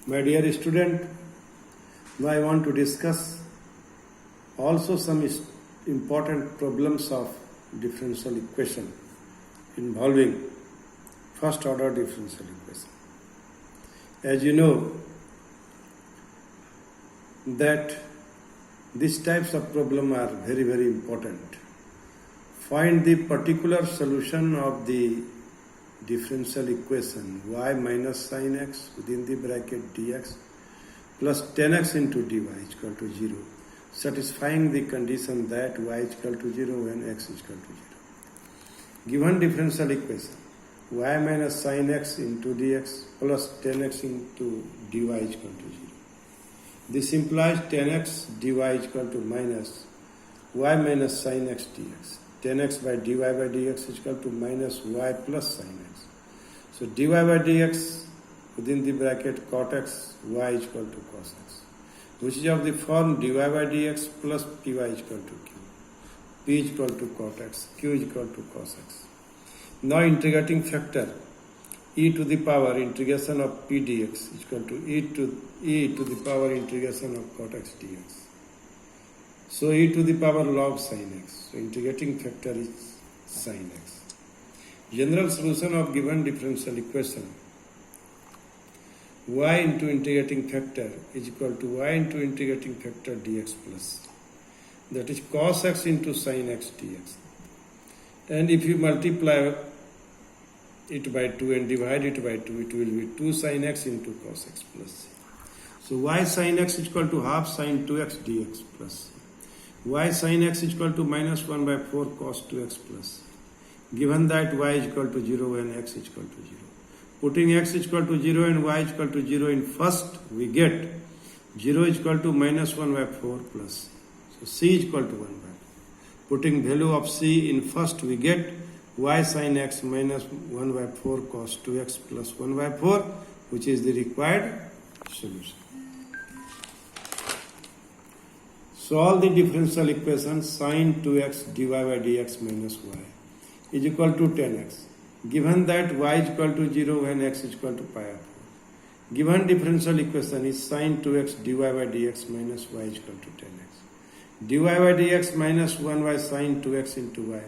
My dear student, now I want to discuss also some important problems of differential equation involving first order differential equation. As you know that these types of problem are very important. Find the particular solution of the differential equation y minus sin x within the bracket dx plus 10x into dy is equal to 0, satisfying the condition that y is equal to 0 when x is equal to 0. Given differential equation y minus sin x into dx plus 10x into dy is equal to 0. This implies 10x dy is equal to minus y minus sin x dx. 10x by dy by dx is equal to minus y plus sin x. So dy by dx within the bracket cot x, y is equal to cos x, which is of the form dy by dx plus py is equal to q. P is equal to cot x, q is equal to cos x. Now integrating factor e to the power integration of p dx is equal to e to the power integration of cot x dx. So e to the power log sin x. So integrating factor is sin x. General solution of given differential equation y into integrating factor is equal to y into integrating factor dx plus. That is cos x into sin x dx. And if you multiply it by 2 and divide it by 2, it will be 2 sin x into cos x plus c. So y sin x is equal to half sin 2x dx plus c. Y sin x is equal to minus 1 by 4 cos 2x plus c. Given that y is equal to 0 and x is equal to 0. Putting x is equal to 0 and y is equal to 0 in first, we get 0 is equal to minus 1 by 4 plus c. So c is equal to 1 by 4. Putting value of c in first, we get y sin x minus 1 by 4 cos 2x plus 1 by 4, which is the required solution. Solve the differential equation sin 2x dy by dx minus y is equal to 10x. Given that y is equal to 0 when x is equal to pi r 4. Given differential equation is sin 2x dy by dx minus y is equal to 10x. dy by dx minus 1 by sin 2x into y.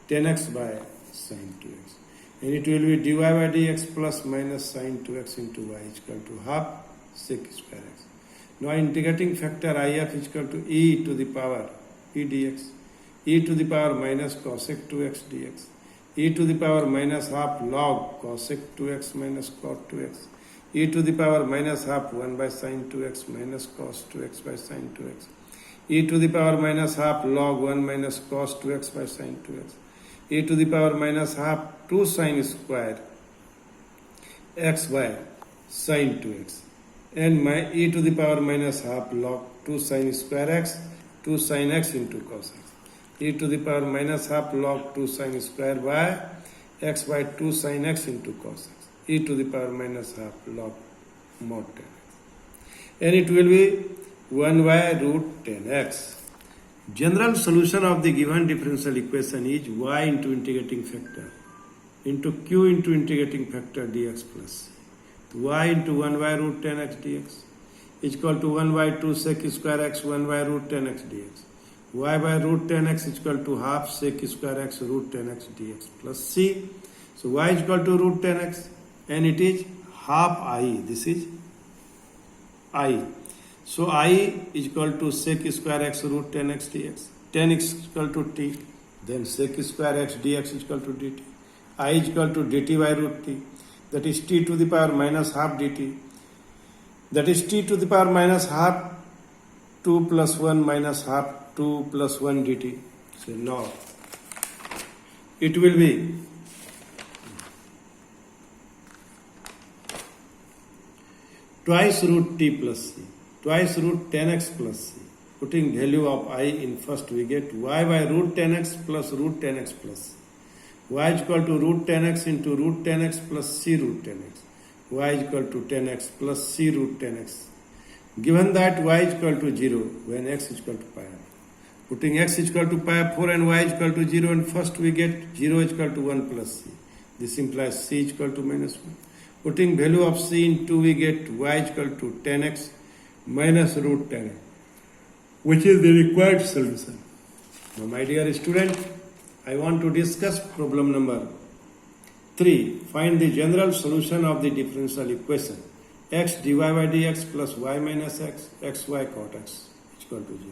10x by sin 2x. And it will be dy by dx plus minus sin 2x into y is equal to half sec square x. Now integrating factor if is equal to e to the power p dx, e to the power minus cosec 2x dx, e to the power minus half log cosec 2x minus cot 2x, e to the power minus half 1 by sin 2x minus cos 2x by sin 2x, e to the power minus half log 1 minus cos 2x by sin 2x, e to the power minus half 2 sin square x by sin 2x, and e to the power minus half log 2 sin square x, 2 sin x into cos x, e to the power minus half log 2 sin square by x by 2 sin x into cos x, e to the power minus half log mod 10x. And it will be 1 by root 10x. General solution of the given differential equation is y into integrating factor into q into integrating factor dx plus y into 1 by root 10x dx is equal to 1 by 2 sec square x 1 by root 10x dx. Y by root 10x is equal to half sec square x root 10x dx plus c. So y is equal to root 10x and it is half I. This is I. So I is equal to sec square x root 10x dx. 10 is equal to t. Then sec square x dx is equal to dt. I is equal to dt by root t. That is t to the power minus half dt. That is t to the power minus half 2 plus 1 minus half 2 plus 1 dt. So now it will be twice root t plus c. Twice root 10x plus c. Putting value of I in first, we get y by root 10x plus root 10x plus c. Y is equal to root 10x into root 10x plus c root 10x. Y is equal to 10x plus c root 10x. Given that y is equal to 0 when x is equal to pi r. Putting x is equal to pi r 4 and y is equal to 0, and first we get 0 is equal to 1 plus c. This implies c is equal to minus 1. Putting value of c in 2, we get y is equal to 10x minus root 10x, which is the required solution. Now, my dear student, I want to discuss problem number 3. Find the general solution of the differential equation x dy by dx plus y minus x, xy cot x is equal to 0.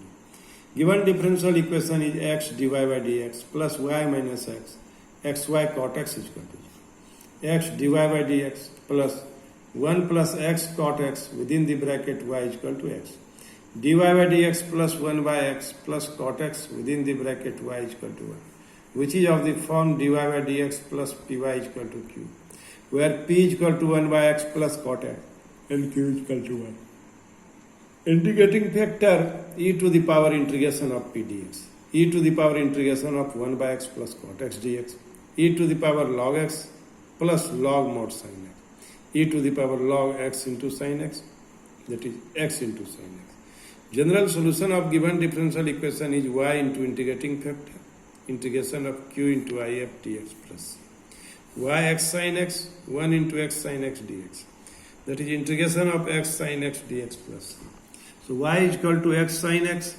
Given differential equation is x dy by dx plus y minus x, xy cot x is equal to 0. X dy by dx plus 1 plus x cot x within the bracket y is equal to x. Dy by dx plus 1 by x plus cot x within the bracket y is equal to 1, which is of the form dy by dx plus py is equal to q, where p is equal to 1 by x plus cot x and q is equal to 1. Integrating factor e to the power integration of p dx, e to the power integration of 1 by x plus cot x dx, e to the power log x plus log mod sin x, e to the power log x into sin x, that is x into sin x. General solution of given differential equation is y into integrating factor, integration of q into if dx plus c. Y x sin x, 1 into x sin x dx. That is integration of x sin x dx plus c. So y is equal to x sin x,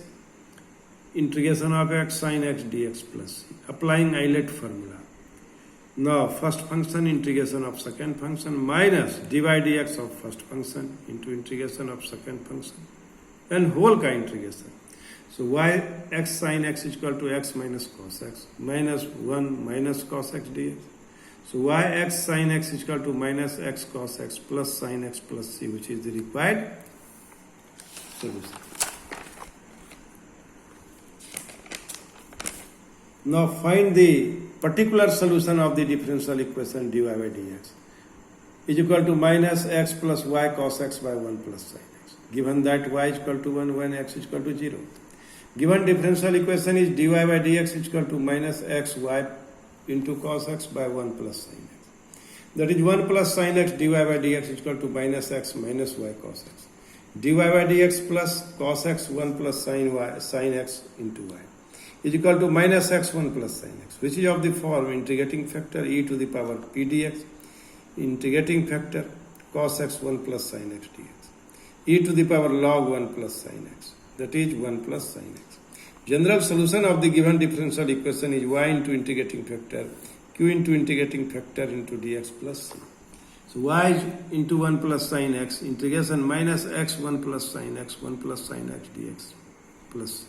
integration of x sin x dx plus c. Applying Euler formula. Now first function integration of second function minus dy dx of first function into integration of second function and whole kind integration. So y x sin x is equal to x minus cos x minus 1 minus cos x dx. So y x sin x is equal to minus x cos x plus sin x plus c, which is the required solution. Now find the particular solution of the differential equation dy by dx is equal to minus x plus y cos x by 1 plus sin x. Given that y is equal to 1 when x is equal to 0. Given differential equation is dy by dx is equal to minus xy into cos x by 1 plus sin x. That is 1 plus sin x dy by dx is equal to minus x minus y cos x. Dy by dx plus cos x 1 plus sin x into y is equal to minus x 1 plus sin x, which is of the form integrating factor e to the power p dx, integrating factor cos x 1 plus sin x dx, e to the power log 1 plus sin x, that is 1 plus sin x. General solution of the given differential equation is y into integrating factor q into integrating factor into dx plus c. So y into 1 plus sin x, integration minus x 1 plus sin x, 1 plus sin x dx plus c.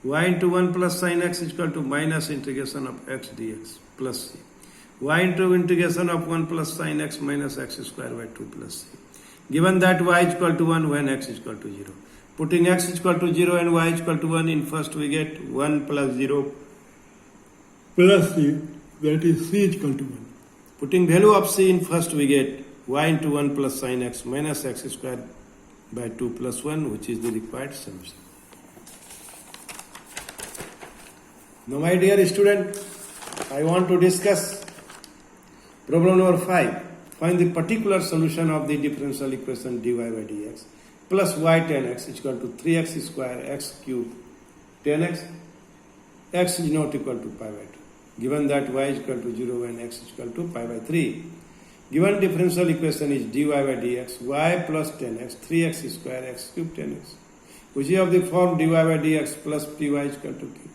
Y into 1 plus sin x is equal to minus integration of x dx plus c. Y into integration of 1 plus sin x minus x square by 2 plus c. Given that y is equal to 1 when x is equal to 0. Putting x is equal to 0 and y is equal to 1 in first we get 1 plus 0 plus c, that is c is equal to 1. Putting value of c in first we get y into 1 plus sin x minus x square by 2 plus 1, which is the required solution. Now my dear student, I want to discuss problem number 5. Find the particular solution of the differential equation dy by dx plus y 10x is equal to 3x square x cube 10x. X is not equal to pi by 2. Given that y is equal to 0 and x is equal to pi by 3. Given differential equation is dy by dx y plus 10x 3x square x cube 10x, which is of the form dy by dx plus py is equal to q,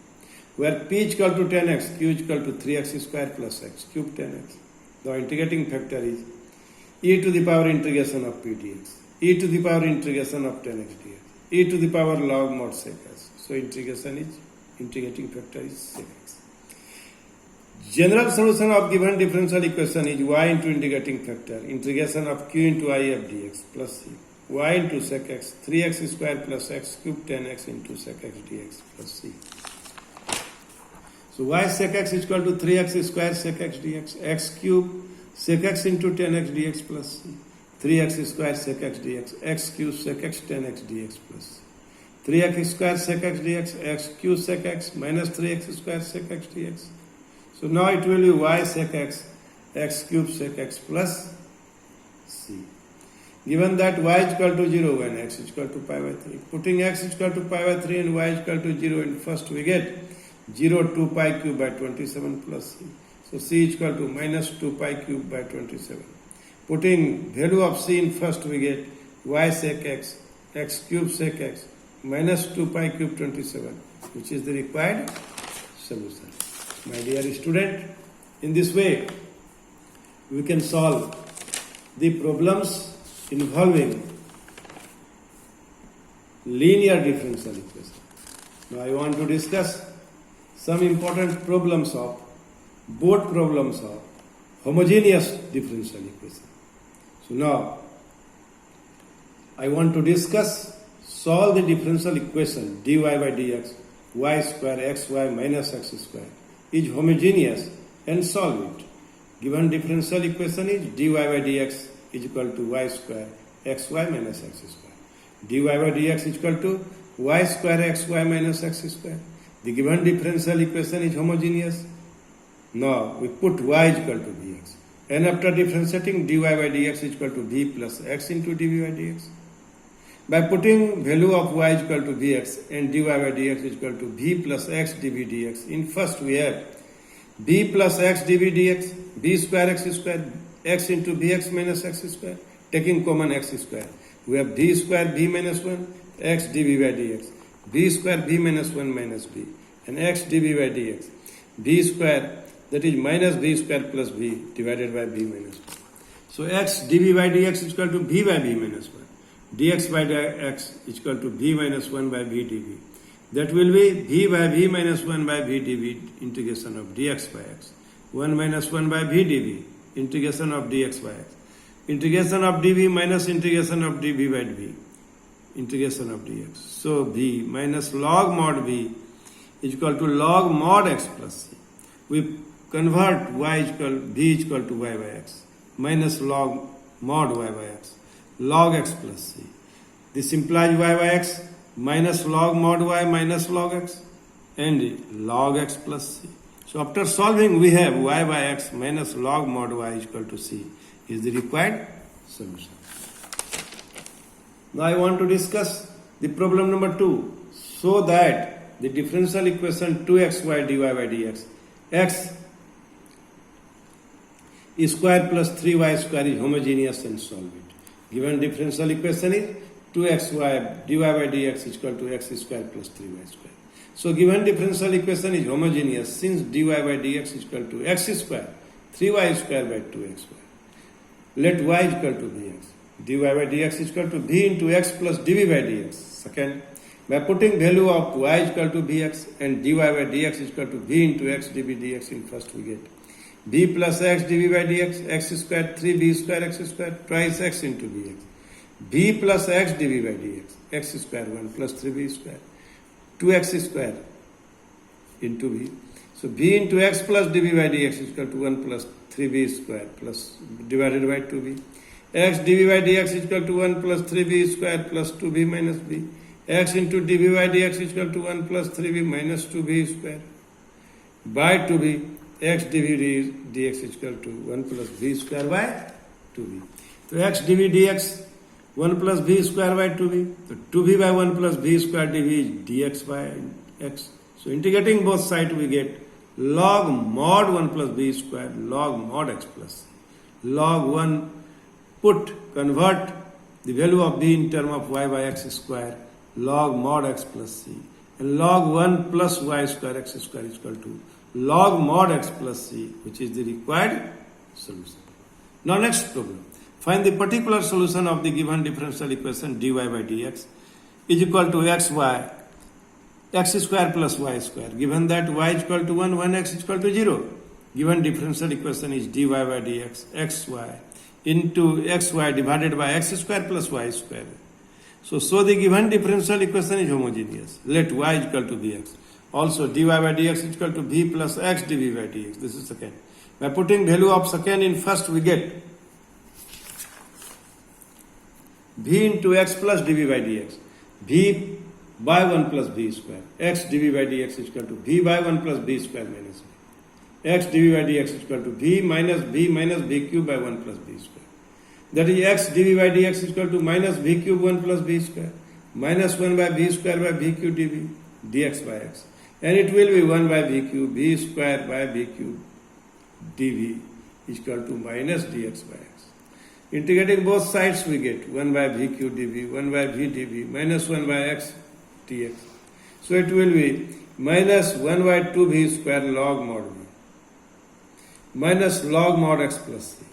where p is equal to 10x, q is equal to 3x square plus x cube 10x. The integrating factor is e to the power integration of p dx, e to the power integration of 10x dx, e to the power log mod sec x. So integrating factor is sec x. General solution of given differential equation is y into integrating factor, integration of q into if dx plus c, y into sec x, 3x square plus x cube 10x into sec x dx plus c. So y sec x is equal to 3x square sec x dx, x cube sec x into 10x dx plus c, 3x square sec x dx, x cube sec x 10x dx plus c, 3x square sec x dx, x cube sec x minus 3x square sec x dx. So now it will be y sec x, x cube sec x plus c. Given that y is equal to 0 when x is equal to pi by 3. Putting x is equal to pi by 3 and y is equal to 0, and first we get 0 2 pi cube by 27 plus c. So c is equal to minus 2 pi cube by 27. Putting value of c in first, we get y sec x, x cube sec x, minus 2 pi cube 27, which is the required solution. My dear student, in this way, we can solve the problems involving linear differential equation. Now I want to discuss some important problems of both problems of homogeneous differential equation. So now I want to solve the differential equation dy by dx y square xy minus x square is homogeneous and solve it. Given differential equation is dy by dx is equal to y square xy minus x square. Dy by dx is equal to y square xy minus x square. The given differential equation is homogeneous. Now we put y is equal to bx. And after differentiating, dy by dx is equal to b plus x into dv by dx. By putting value of y is equal to bx and dy by dx is equal to b plus x dv dx, in first we have b plus x dv dx, b square x into bx minus x square, taking common x square. We have b square b minus 1, x dv by dx, b square b minus 1 minus b, and x dv by dx, b square, that is minus b square plus b divided by b minus 1. So x dv by dx is equal to b by b minus 1. Dx by x is equal to b minus 1 by b dv. That will be b by b minus 1 by b dv integration of dx by x. 1 minus 1 by b dv integration of dx by x. Integration of dv minus integration of dv by dv. Integration of dx. So b minus log mod b is equal to log mod x plus c. We convert b is equal to y by x minus log mod y by x, log x plus c. This implies y by x minus log mod y minus log x and log x plus c. So after solving, we have y by x minus log mod y is equal to c is the required solution. Now I want to discuss the problem number 2. So that the differential equation 2xy dy by dx, x square plus 3y square is homogeneous and solve it. Given differential equation is 2xy dy by dx is equal to x square plus 3y square. So given differential equation is homogeneous, since dy by dx is equal to x square 3y square by 2x square. Let y is equal to bx. Dy by dx is equal to b into x plus dv by dx. Second, by putting value of y is equal to bx and dy by dx is equal to b into x dv dx, in first we get b plus x dv by dx, x square 3b square x square twice x into bx. b plus x dv by dx, x square 1 plus 3b square, 2x square into b. So b into x plus dv by dx is equal to 1 plus 3b square plus divided by 2b. X dv by dx is equal to 1 plus 3b square plus 2b minus b. X into dv by dx is equal to 1 plus 3b minus 2b square by 2b. X dv dx is equal to 1 plus b square by 2b. So x dv dx 1 plus b square by 2b. So 2b by 1 plus b square dv is dx by x. So integrating both sides we get log mod 1 plus b square log mod x plus c. Log 1, convert the value of b in term of y by x square log mod x plus c, and log 1 plus y square x square is equal to log mod x plus c, which is the required solution. Now next problem. Find the particular solution of the given differential equation dy by dx is equal to x square plus y square. Given that y is equal to 1 when x is equal to 0. Given differential equation is dy by dx xy into xy divided by x square plus y square. So the given differential equation is homogeneous. Let y is equal to bx. Also dy by dx is equal to b plus x dv by dx. This is second. By putting value of second in first, we get b into x plus dv by dx. b by 1 plus b square. X dv by dx is equal to b by 1 plus b square minus b. X dv by dx is equal to b minus b cube by 1 plus b square. That is x dv by dx is equal to minus b cube 1 plus b square minus 1 by b square by b cube dv dx by x. And it will be 1 by b cube b square by b cube dv is equal to minus dx by x. Integrating both sides we get 1 by VQ dV, 1 by V dV, minus 1 by X dx. So it will be minus 1 by 2V square log mod V, minus log mod X plus C,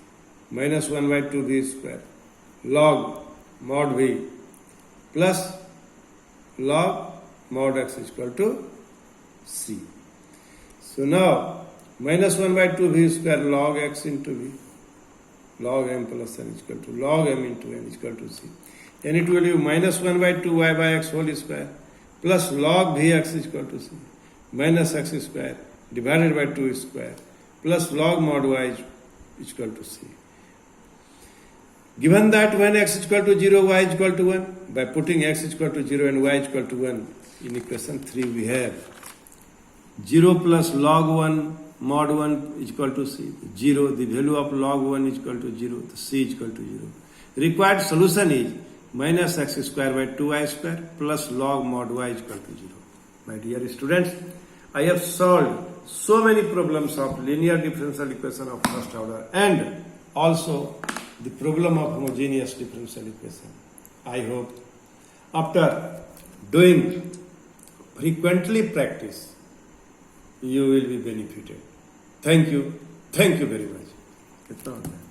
minus 1 by 2V square log mod V plus log mod X is equal to C. So now minus 1 by 2V square log X into V, log M plus N is equal to log M into N is equal to C. And it will be minus 1 by 2y by x whole square plus log Vx is equal to C minus x square divided by 2 square plus log mod y is equal to C. Given that when x is equal to 0, y is equal to 1, by putting x is equal to 0 and y is equal to 1 in equation 3 we have 0 plus log 1 mod 1 is equal to C. 0, the value of log 1 is equal to 0, the C is equal to 0. Required solution is minus x square by 2y square plus log mod y is equal to 0. My dear students, I have solved so many problems of linear differential equation of first order and also the problem of homogeneous differential equation. I hope after doing frequently practice, you will be benefited. Thank you very much.